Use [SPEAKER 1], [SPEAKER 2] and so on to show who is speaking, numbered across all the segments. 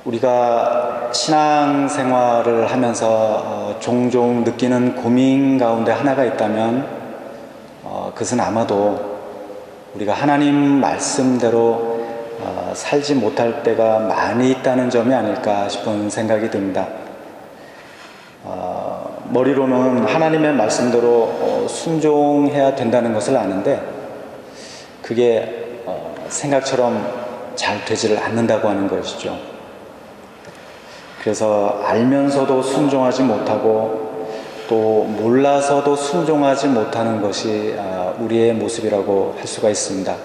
[SPEAKER 1] 우리가 신앙생활을 하면서 종종 느끼는 고민 가운데 하나가 있다면 그것은 아마도 우리가 하나님 말씀대로 살지 못할 때가 많이 있다는 점이 아닐까 싶은 생각이 듭니다. 머리로는 하나님의 말씀대로 순종해야 된다는 것을 아는데 그게 생각처럼 잘 되지를 않는다고 하는 것이죠. 그래서 알면서도 순종하지 못하고 또 몰라서도 순종하지 못하는 것이 우리의 모습이라고 할 수가 있습니다.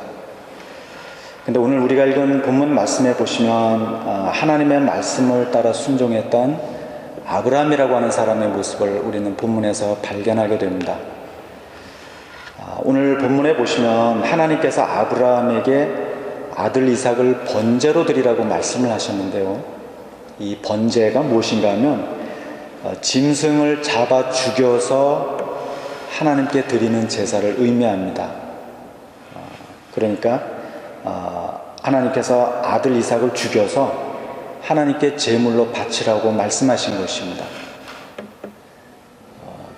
[SPEAKER 1] 근데 오늘 우리가 읽은 본문 말씀에 보시면 하나님의 말씀을 따라 순종했던 아브라함이라고 하는 사람의 모습을 우리는 본문에서 발견하게 됩니다. 오늘 본문에 보시면 하나님께서 아브라함에게 아들 이삭을 번제로 드리라고 말씀을 하셨는데요. 이 번제가 무엇인가 하면 짐승을 잡아 죽여서 하나님께 드리는 제사를 의미합니다. 그러니까 하나님께서 아들 이삭을 죽여서 하나님께 제물로 바치라고 말씀하신 것입니다.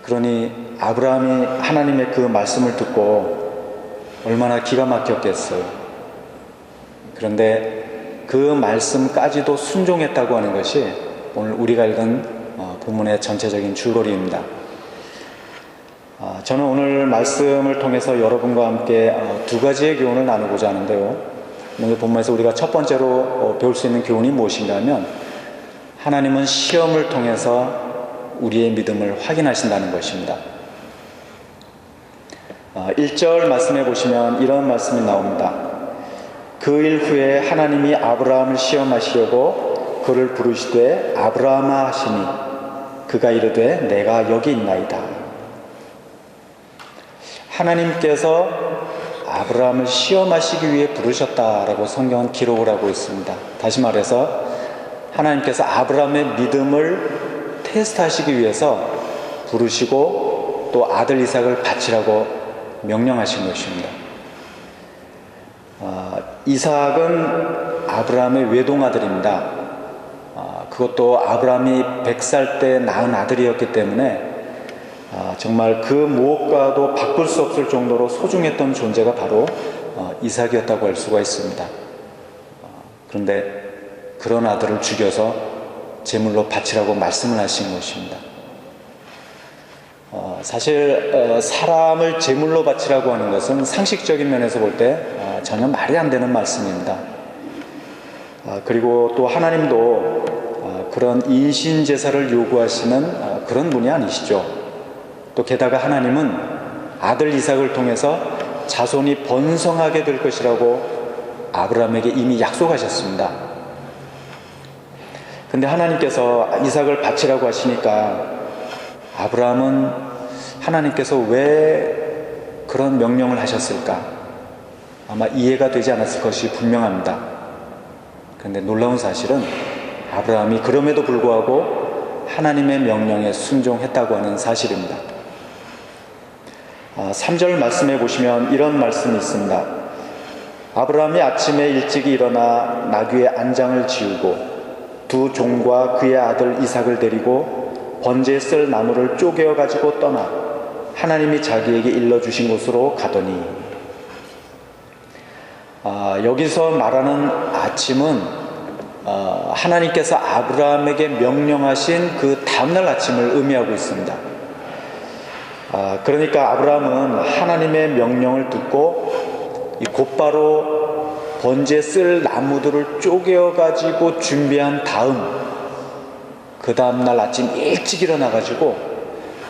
[SPEAKER 1] 그러니 아브라함이 하나님의 그 말씀을 듣고 얼마나 기가 막혔겠어요. 그런데 그 말씀까지도 순종했다고 하는 것이 오늘 우리가 읽은 본문의 전체적인 줄거리입니다. 저는 오늘 말씀을 통해서 여러분과 함께 두 가지의 교훈을 나누고자 하는데요. 오늘 본문에서 우리가 첫 번째로 배울 수 있는 교훈이 무엇인가 하면 하나님은 시험을 통해서 우리의 믿음을 확인하신다는 것입니다. 1절 말씀해 보시면 이런 말씀이 나옵니다. 그 일 후에 하나님이 아브라함을 시험하시려고 그를 부르시되 아브라함아 하시니 그가 이르되 내가 여기 있나이다. 하나님께서 아브라함을 시험하시기 위해 부르셨다라고 성경은 기록을 하고 있습니다. 다시 말해서 하나님께서 아브라함의 믿음을 테스트하시기 위해서 부르시고 또 아들 이삭을 바치라고 명령하신 것입니다. 이삭은 아브라함의 외동아들입니다. 그것도 아브라함이 100살 때 낳은 아들이었기 때문에 정말 그 무엇과도 바꿀 수 없을 정도로 소중했던 존재가 바로 이삭이었다고 할 수가 있습니다. 그런데 그런 아들을 죽여서 제물로 바치라고 말씀을 하신 것입니다. 사실 사람을 제물로 바치라고 하는 것은 상식적인 면에서 볼 때 전혀 말이 안 되는 말씀입니다. 그리고 또 하나님도 그런 인신 제사를 요구하시는 그런 분이 아니시죠. 또 게다가 하나님은 아들 이삭을 통해서 자손이 번성하게 될 것이라고 아브라함에게 이미 약속하셨습니다. 근데 하나님께서 이삭을 바치라고 하시니까 아브라함은 하나님께서 왜 그런 명령을 하셨을까? 아마 이해가 되지 않았을 것이 분명합니다. 그런데 놀라운 사실은 아브라함이 그럼에도 불구하고 하나님의 명령에 순종했다고 하는 사실입니다. 3절 말씀해 보시면 이런 말씀이 있습니다. 아브라함이 아침에 일찍 일어나 나귀의 안장을 지우고 두 종과 그의 아들 이삭을 데리고 번제에 쓸 나무를 쪼개어 가지고 떠나 하나님이 자기에게 일러주신 곳으로 가더니 여기서 말하는 아침은 하나님께서 아브라함에게 명령하신 그 다음날 아침을 의미하고 있습니다. 그러니까 아브라함은 하나님의 명령을 듣고 곧바로 번제에 쓸 나무들을 쪼개어 가지고 준비한 다음 그 다음날 아침 일찍 일어나 가지고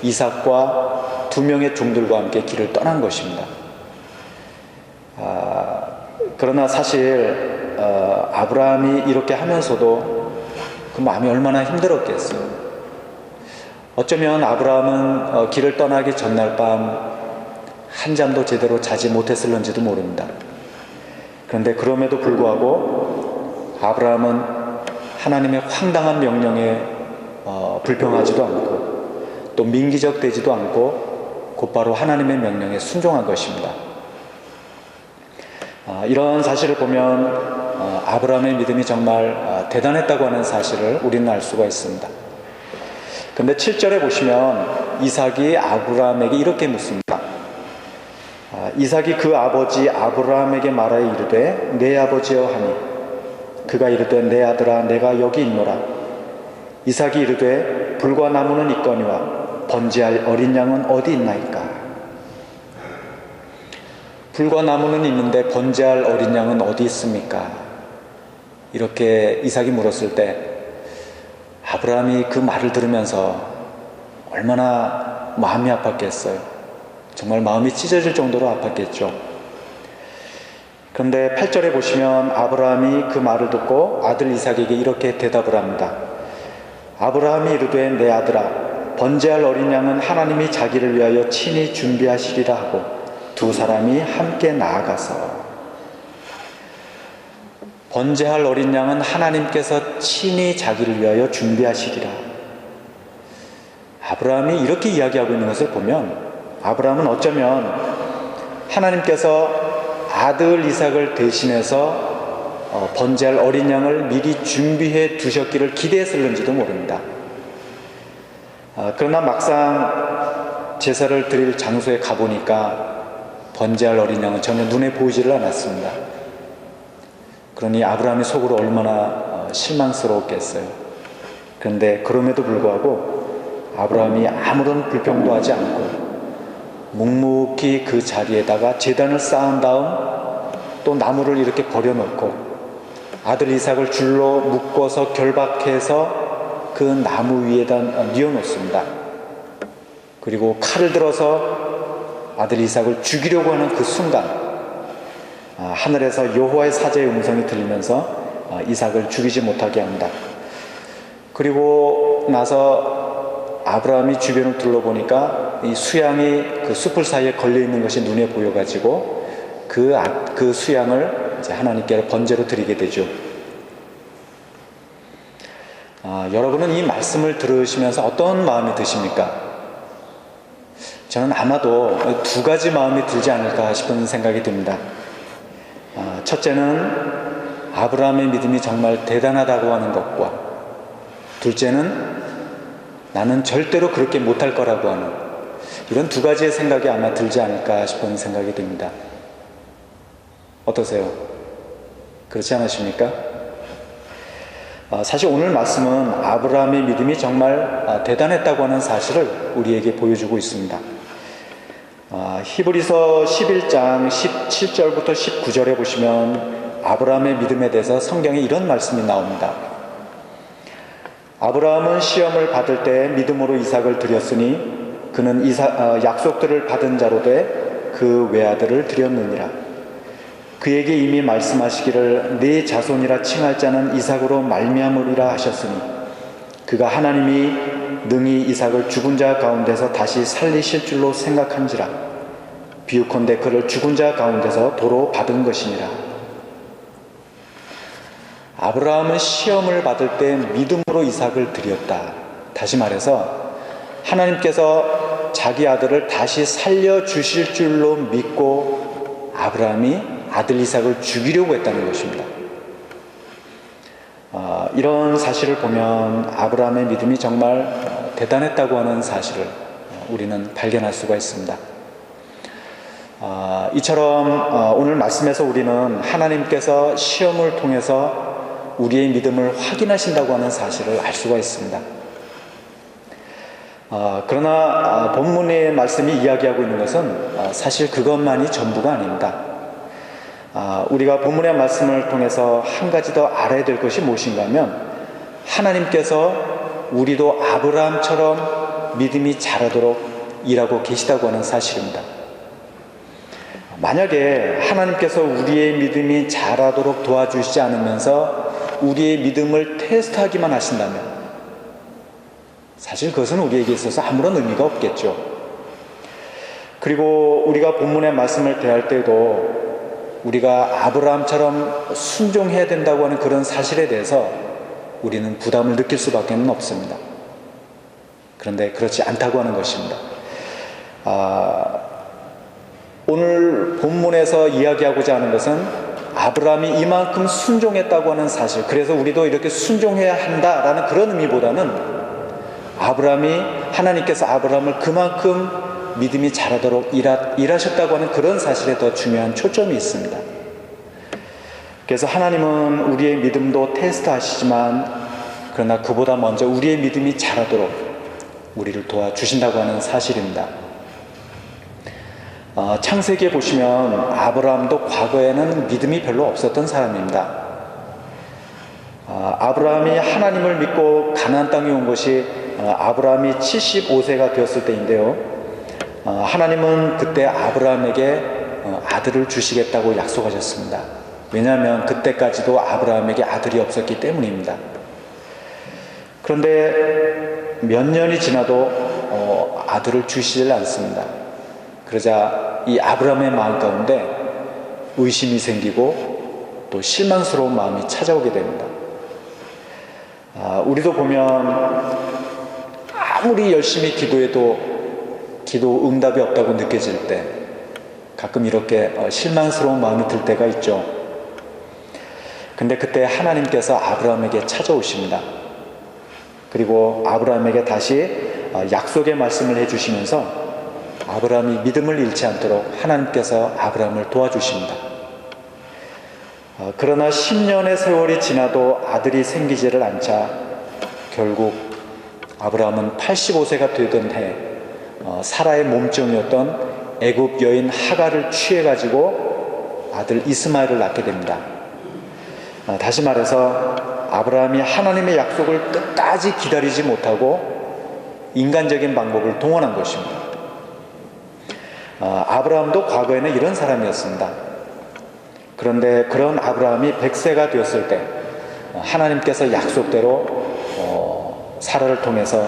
[SPEAKER 1] 이삭과 두 명의 종들과 함께 길을 떠난 것입니다. 그러나 사실 아브라함이 이렇게 하면서도 그 마음이 얼마나 힘들었겠어요. 어쩌면 아브라함은 길을 떠나기 전날 밤 한잠도 제대로 자지 못했을런지도 모릅니다. 그런데 그럼에도 불구하고 아브라함은 하나님의 황당한 명령에 불평하지도 않고 또 민기적되지도 않고 곧바로 하나님의 명령에 순종한 것입니다. 이런 사실을 보면 아브라함의 믿음이 정말 대단했다고 하는 사실을 우리는 알 수가 있습니다. 그런데 7절에 보시면 이삭이 아브라함에게 이렇게 묻습니다. 이삭이 그 아버지 아브라함에게 말하여 이르되 내 아버지여 하니 그가 이르되 내 아들아 내가 여기 있노라. 이삭이 이르되 불과 나무는 있거니와 번제할 어린 양은 어디 있나이까. 불과 나무는 있는데 번제할 어린 양은 어디 있습니까? 이렇게 이삭이 물었을 때 아브라함이 그 말을 들으면서 얼마나 마음이 아팠겠어요. 정말 마음이 찢어질 정도로 아팠겠죠. 그런데 8절에 보시면 아브라함이 그 말을 듣고 아들 이삭에게 이렇게 대답을 합니다. 아브라함이 이르되 내 아들아 번제할 어린 양은 하나님이 자기를 위하여 친히 준비하시리라 하고 두 사람이 함께 나아가서 번제할 어린 양은 하나님께서 친히 자기를 위하여 준비하시리라. 아브라함이 이렇게 이야기하고 있는 것을 보면 아브라함은 어쩌면 하나님께서 아들 이삭을 대신해서 번제할 어린 양을 미리 준비해 두셨기를 기대했을는지도 모릅니다. 그러나 막상 제사를 드릴 장소에 가보니까 번제할 어린 양은 전혀 눈에 보이지를 않았습니다. 그러니 아브라함이 속으로 얼마나 실망스러웠겠어요. 그런데 그럼에도 불구하고 아브라함이 아무런 불평도 하지 않고 묵묵히 그 자리에다가 제단을 쌓은 다음 또 나무를 이렇게 버려놓고 아들 이삭을 줄로 묶어서 결박해서 그 나무 위에다 뉘어놓습니다. 그리고 칼을 들어서 아들 이삭을 죽이려고 하는 그 순간 하늘에서 여호와의 사자의 음성이 들리면서 이삭을 죽이지 못하게 합니다. 그리고 나서 아브라함이 주변을 둘러보니까 이 수양이 그 숯불 사이에 걸려있는 것이 눈에 보여가지고 그 수양을 이제 하나님께 번제로 드리게 되죠. 여러분은 이 말씀을 들으시면서 어떤 마음이 드십니까? 저는 아마도 두 가지 마음이 들지 않을까 싶은 생각이 듭니다. 첫째는 아브라함의 믿음이 정말 대단하다고 하는 것과 둘째는 나는 절대로 그렇게 못할 거라고 하는 이런 두 가지의 생각이 아마 들지 않을까 싶은 생각이 듭니다. 어떠세요? 그렇지 않으십니까? 사실 오늘 말씀은 아브라함의 믿음이 정말 대단했다고 하는 사실을 우리에게 보여주고 있습니다. 히브리서 11장 17절부터 19절에 보시면 아브라함의 믿음에 대해서 성경에 이런 말씀이 나옵니다. 아브라함은 시험을 받을 때 믿음으로 이삭을 드렸으니 그는 약속들을 받은 자로 돼 그 외아들을 드렸느니라. 그에게 이미 말씀하시기를 네 자손이라 칭할 자는 이삭으로 말미암으리라 하셨으니 그가 하나님이 능히 이삭을 죽은 자 가운데서 다시 살리실 줄로 생각한지라. 비유컨대 그를 죽은 자 가운데서 도로 받은 것이니라. 아브라함은 시험을 받을 때 믿음으로 이삭을 드렸다. 다시 말해서 하나님께서 자기 아들을 다시 살려주실 줄로 믿고 아브라함이 아들 이삭을 죽이려고 했다는 것입니다. 이런 사실을 보면 아브라함의 믿음이 정말 대단했다고 하는 사실을 우리는 발견할 수가 있습니다. 이처럼 오늘 말씀에서 우리는 하나님께서 시험을 통해서 우리의 믿음을 확인하신다고 하는 사실을 알 수가 있습니다. 그러나 본문의 말씀이 이야기하고 있는 것은 사실 그것만이 전부가 아닙니다. 우리가 본문의 말씀을 통해서 한 가지 더 알아야 될 것이 무엇인가 하면 하나님께서 우리도 아브라함처럼 믿음이 자라도록 일하고 계시다고 하는 사실입니다. 만약에 하나님께서 우리의 믿음이 자라도록 도와주시지 않으면서 우리의 믿음을 테스트하기만 하신다면 사실 그것은 우리에게 있어서 아무런 의미가 없겠죠. 그리고 우리가 본문의 말씀을 대할 때도 우리가 아브라함처럼 순종해야 된다고 하는 그런 사실에 대해서 우리는 부담을 느낄 수밖에 없습니다. 그런데 그렇지 않다고 하는 것입니다. 오늘 본문에서 이야기하고자 하는 것은 아브라함이 이만큼 순종했다고 하는 사실, 그래서 우리도 이렇게 순종해야 한다라는 그런 의미보다는 아브라함이, 하나님께서 아브라함을 그만큼 믿음이 자라도록 일하셨다고 하는 그런 사실에 더 중요한 초점이 있습니다. 그래서 하나님은 우리의 믿음도 테스트하시지만, 그러나 그보다 먼저 우리의 믿음이 자라도록 우리를 도와주신다고 하는 사실입니다. 창세기에 보시면 아브라함도 과거에는 믿음이 별로 없었던 사람입니다. 아브라함이 하나님을 믿고 가나안 땅에 온 것이 아브라함이 75세가 되었을 때인데요. 하나님은 그때 아브라함에게 아들을 주시겠다고 약속하셨습니다. 왜냐하면 그때까지도 아브라함에게 아들이 없었기 때문입니다. 그런데 몇 년이 지나도 아들을 주시질 않습니다. 그러자 이 아브라함의 마음 가운데 의심이 생기고 또 실망스러운 마음이 찾아오게 됩니다. 우리도 보면 아무리 열심히 기도해도 기도 응답이 없다고 느껴질 때 가끔 이렇게 실망스러운 마음이 들 때가 있죠. 근데 그때 하나님께서 아브라함에게 찾아오십니다. 그리고 아브라함에게 다시 약속의 말씀을 해주시면서 아브라함이 믿음을 잃지 않도록 하나님께서 아브라함을 도와주십니다. 그러나 10년의 세월이 지나도 아들이 생기지를 않자 결국 아브라함은 85세가 되던 해 사라의 몸종이었던 애굽 여인 하갈을 취해가지고 아들 이스마엘을 낳게 됩니다. 다시 말해서 아브라함이 하나님의 약속을 끝까지 기다리지 못하고 인간적인 방법을 동원한 것입니다. 아브라함도 과거에는 이런 사람이었습니다. 그런데 그런 아브라함이 100세가 되었을 때 하나님께서 약속대로 사라를 통해서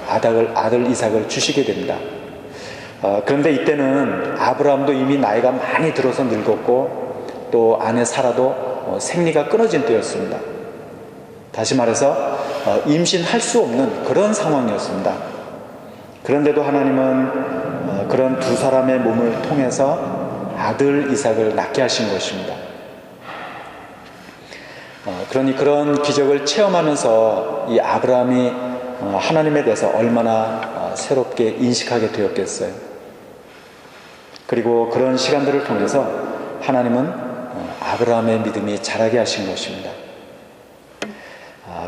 [SPEAKER 1] 아들 이삭을 주시게 됩니다. 그런데 이때는 아브라함도 이미 나이가 많이 들어서 늙었고 또 아내 사라도 생리가 끊어진 때였습니다. 다시 말해서 임신할 수 없는 그런 상황이었습니다. 그런데도 하나님은 그런 두 사람의 몸을 통해서 아들 이삭을 낳게 하신 것입니다. 그러니 그런 기적을 체험하면서 이 아브라함이 하나님에 대해서 얼마나 새롭게 인식하게 되었겠어요. 그리고 그런 시간들을 통해서 하나님은 아브라함의 믿음이 자라게 하신 것입니다.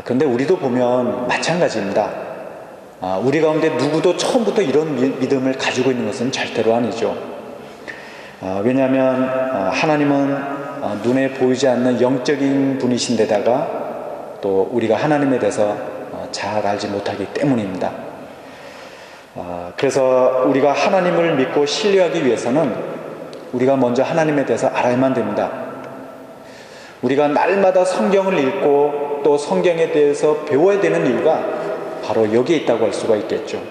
[SPEAKER 1] 그런데 우리도 보면 마찬가지입니다. 우리 가운데 누구도 처음부터 이런 믿음을 가지고 있는 것은 절대로 아니죠. 왜냐하면 하나님은 눈에 보이지 않는 영적인 분이신데다가 또 우리가 하나님에 대해서 잘 알지 못하기 때문입니다. 그래서 우리가 하나님을 믿고 신뢰하기 위해서는 우리가 먼저 하나님에 대해서 알아야만 됩니다. 우리가 날마다 성경을 읽고 또 성경에 대해서 배워야 되는 이유가 바로 여기에 있다고 할 수가 있겠죠.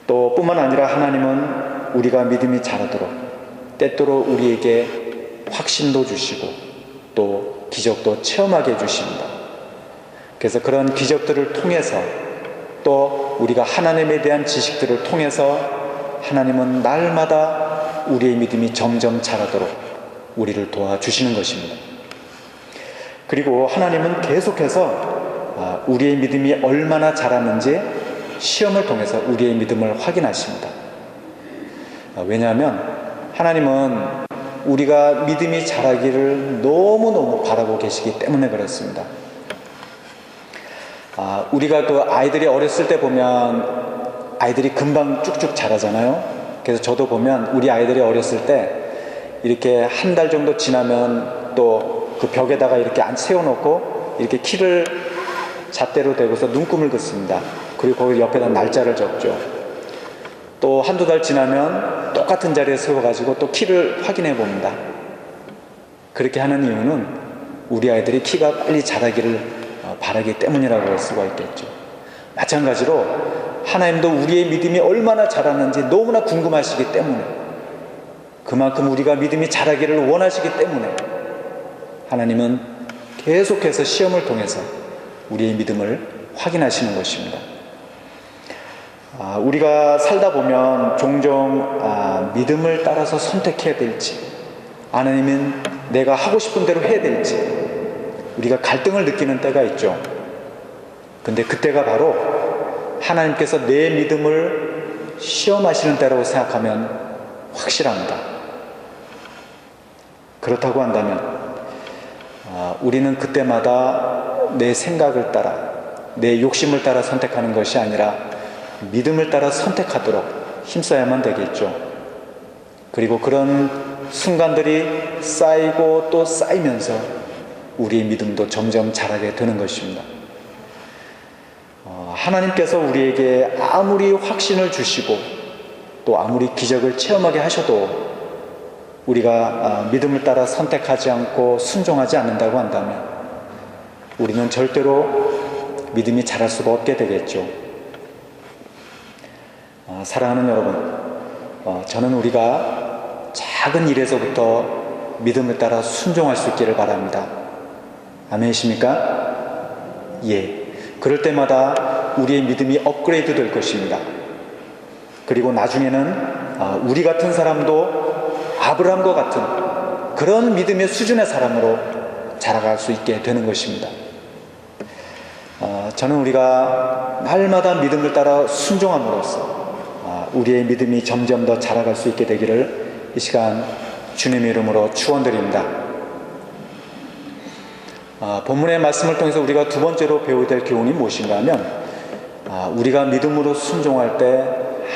[SPEAKER 1] 또 뿐만 아니라 하나님은 우리가 믿음이 자라도록 때때로 우리에게 확신도 주시고 또 기적도 체험하게 해주십니다. 그래서 그런 기적들을 통해서 또 우리가 하나님에 대한 지식들을 통해서 하나님은 날마다 우리의 믿음이 점점 자라도록 우리를 도와주시는 것입니다. 그리고 하나님은 계속해서 우리의 믿음이 얼마나 자랐는지 시험을 통해서 우리의 믿음을 확인하십니다. 왜냐하면 하나님은 우리가 믿음이 자라기를 너무너무 바라고 계시기 때문에 그렇습니다. 우리가 그 아이들이 어렸을 때 보면 아이들이 금방 쭉쭉 자라잖아요. 그래서 저도 보면 우리 아이들이 어렸을 때 이렇게 한 달 정도 지나면 또 그 벽에다가 이렇게 세워놓고 이렇게 키를 잣대로 대고서 눈금을 긋습니다. 그리고 거기 옆에다 날짜를 적죠. 또 한두 달 지나면 똑같은 자리에 세워가지고 또 키를 확인해 봅니다. 그렇게 하는 이유는 우리 아이들이 키가 빨리 자라기를 바라기 때문이라고 할 수가 있겠죠. 마찬가지로 하나님도 우리의 믿음이 얼마나 자랐는지 너무나 궁금하시기 때문에, 그만큼 우리가 믿음이 자라기를 원하시기 때문에 하나님은 계속해서 시험을 통해서 우리의 믿음을 확인하시는 것입니다. 우리가 살다 보면 종종 믿음을 따라서 선택해야 될지 아니면 내가 하고 싶은 대로 해야 될지 우리가 갈등을 느끼는 때가 있죠. 근데 그때가 바로 하나님께서 내 믿음을 시험하시는 때라고 생각하면 확실합니다. 그렇다고 한다면 우리는 그때마다 내 생각을 따라 내 욕심을 따라 선택하는 것이 아니라 믿음을 따라 선택하도록 힘써야만 되겠죠. 그리고 그런 순간들이 쌓이고 또 쌓이면서 우리의 믿음도 점점 자라게 되는 것입니다. 하나님께서 우리에게 아무리 확신을 주시고 또 아무리 기적을 체험하게 하셔도 우리가 믿음을 따라 선택하지 않고 순종하지 않는다고 한다면 우리는 절대로 믿음이 자랄 수가 없게 되겠죠. 사랑하는 여러분, 저는 우리가 작은 일에서부터 믿음을 따라 순종할 수 있기를 바랍니다. 아멘이십니까? 예. 그럴 때마다 우리의 믿음이 업그레이드 될 것입니다. 그리고 나중에는 우리 같은 사람도 아브라함과 같은 그런 믿음의 수준의 사람으로 자라갈 수 있게 되는 것입니다. 저는 우리가 날마다 믿음을 따라 순종함으로써 우리의 믿음이 점점 더 자라갈 수 있게 되기를 이 시간 주님의 이름으로 축원드립니다. 본문의 말씀을 통해서 우리가 두 번째로 배워야 될 교훈이 무엇인가 하면 우리가 믿음으로 순종할 때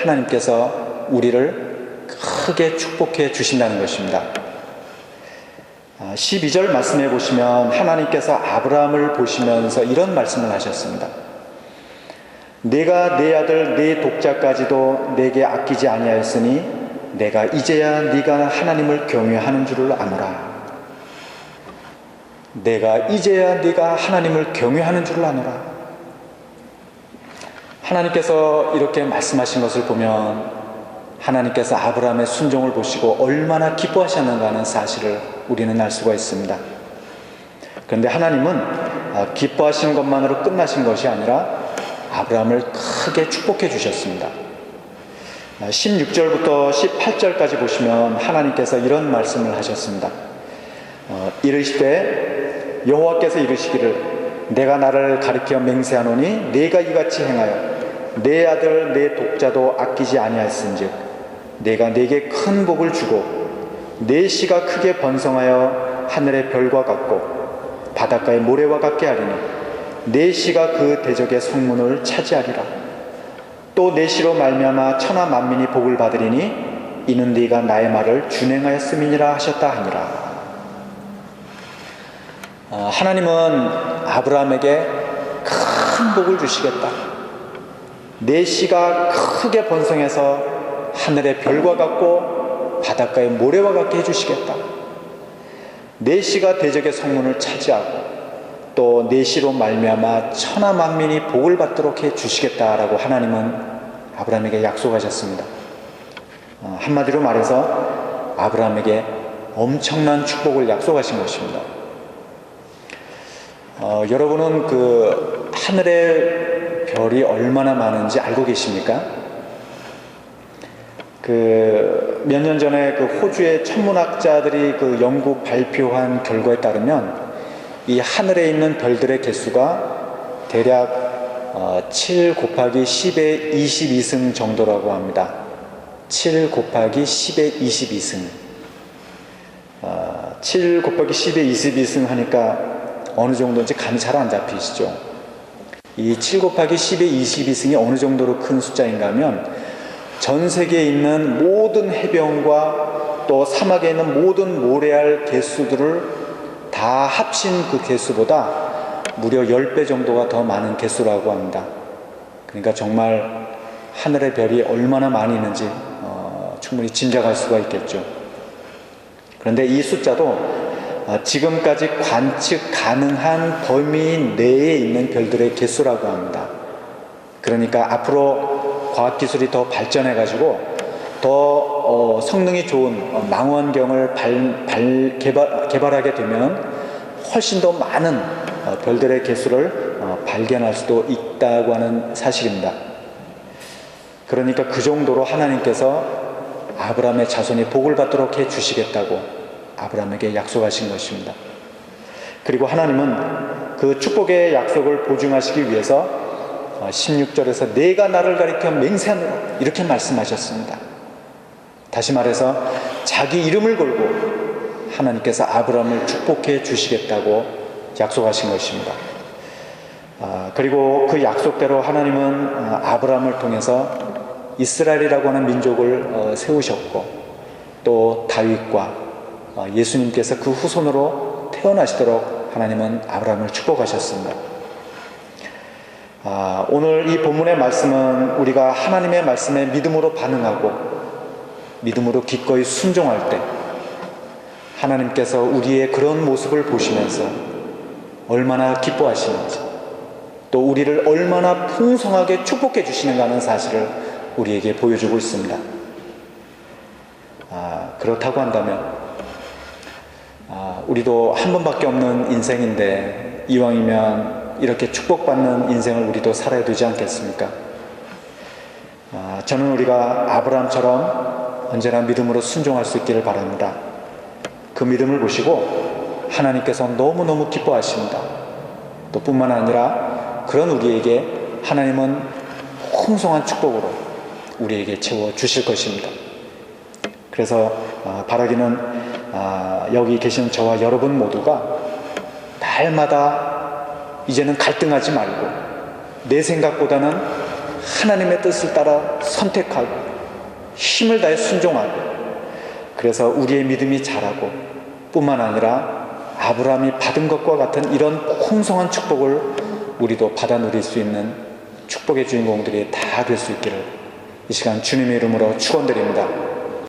[SPEAKER 1] 하나님께서 우리를 크게 축복해 주신다는 것입니다. 12절 말씀해 보시면 하나님께서 아브라함을 보시면서 이런 말씀을 하셨습니다. 내가 내 아들 내 독자까지도 내게 아끼지 아니하였으니 내가 이제야 네가 하나님을 경외하는 줄을 아노라. 내가 이제야 네가 하나님을 경외하는 줄을 아노라. 하나님께서 이렇게 말씀하신 것을 보면 하나님께서 아브라함의 순종을 보시고 얼마나 기뻐하셨는가 하는 사실을 우리는 알 수가 있습니다. 그런데 하나님은 기뻐하시는 것만으로 끝나신 것이 아니라 아브라함을 크게 축복해 주셨습니다. 16절부터 18절까지 보시면 하나님께서 이런 말씀을 하셨습니다. 이르시되 여호와께서 이르시기를 내가 나를 가리켜 맹세하노니 네가 이같이 행하여 내 아들 내 독자도 아끼지 아니하였은즉 내가 네게 큰 복을 주고 네 씨가 크게 번성하여 하늘의 별과 같고 바닷가의 모래와 같게 하리니 네 씨가 그 대적의 성문을 차지하리라. 또 네 씨로 말미암아 천하 만민이 복을 받으리니 이는 네가 나의 말을 준행하였음이니라 하셨다 하니라. 하나님은 아브라함에게 큰 복을 주시겠다. 네 씨가 크게 번성해서 하늘의 별과 같고 바닷가의 모래와 같게 해주시겠다. 네 씨가 대적의 성문을 차지하고 또 네 씨로 말미암아 천하 만민이 복을 받도록 해주시겠다라고 하나님은 아브라함에게 약속하셨습니다. 한마디로 말해서 아브라함에게 엄청난 축복을 약속하신 것입니다. 여러분은 그 하늘의 별이 얼마나 많은지 알고 계십니까? 몇 년 전에 그 호주의 천문학자들이 그 연구 발표한 결과에 따르면 이 하늘에 있는 별들의 개수가 대략 7 곱하기 10의 22승 정도라고 합니다. 7 곱하기 10의 22승. 7 곱하기 10의 22승 하니까 어느 정도인지 감이 잘 안 잡히시죠? 이 7 곱하기 10의 22승이 어느 정도로 큰 숫자인가 하면 전 세계에 있는 모든 해변과 또 사막에 있는 모든 모래알 개수들을 다 합친 그 개수보다 무려 10배 정도가 더 많은 개수라고 합니다. 그러니까 정말 하늘의 별이 얼마나 많이 있는지 충분히 짐작할 수가 있겠죠. 그런데 이 숫자도 지금까지 관측 가능한 범위 내에 있는 별들의 개수라고 합니다. 그러니까 앞으로 과학기술이 더 발전해가지고 더 성능이 좋은 망원경을 개발하게 되면 훨씬 더 많은 별들의 개수를 발견할 수도 있다고 하는 사실입니다. 그러니까 그 정도로 하나님께서 아브라함의 자손이 복을 받도록 해주시겠다고 아브라함에게 약속하신 것입니다. 그리고 하나님은 그 축복의 약속을 보증하시기 위해서 16절에서 내가 나를 가리켜 맹세하노라 이렇게 말씀하셨습니다. 다시 말해서 자기 이름을 걸고 하나님께서 아브라함을 축복해 주시겠다고 약속하신 것입니다. 그리고 그 약속대로 하나님은 아브라함을 통해서 이스라엘이라고 하는 민족을 세우셨고 또 다윗과 예수님께서 그 후손으로 태어나시도록 하나님은 아브라함을 축복하셨습니다. 오늘 이 본문의 말씀은 우리가 하나님의 말씀에 믿음으로 반응하고 믿음으로 기꺼이 순종할 때 하나님께서 우리의 그런 모습을 보시면서 얼마나 기뻐하시는지 또 우리를 얼마나 풍성하게 축복해 주시는가 하는 사실을 우리에게 보여주고 있습니다. 그렇다고 한다면 우리도 한 번밖에 없는 인생인데 이왕이면 이렇게 축복받는 인생을 우리도 살아야 되지 않겠습니까? 저는 우리가 아브라함처럼 언제나 믿음으로 순종할 수 있기를 바랍니다. 그 믿음을 보시고 하나님께서 너무너무 기뻐하십니다. 또 뿐만 아니라 그런 우리에게 하나님은 풍성한 축복으로 우리에게 채워 주실 것입니다. 그래서 바라기는 여기 계신 저와 여러분 모두가 날마다 이제는 갈등하지 말고 내 생각보다는 하나님의 뜻을 따라 선택하고 힘을 다해 순종하고 그래서 우리의 믿음이 자라고 뿐만 아니라 아브라함이 받은 것과 같은 이런 풍성한 축복을 우리도 받아 누릴 수 있는 축복의 주인공들이 다 될 수 있기를 이 시간 주님의 이름으로 축원드립니다.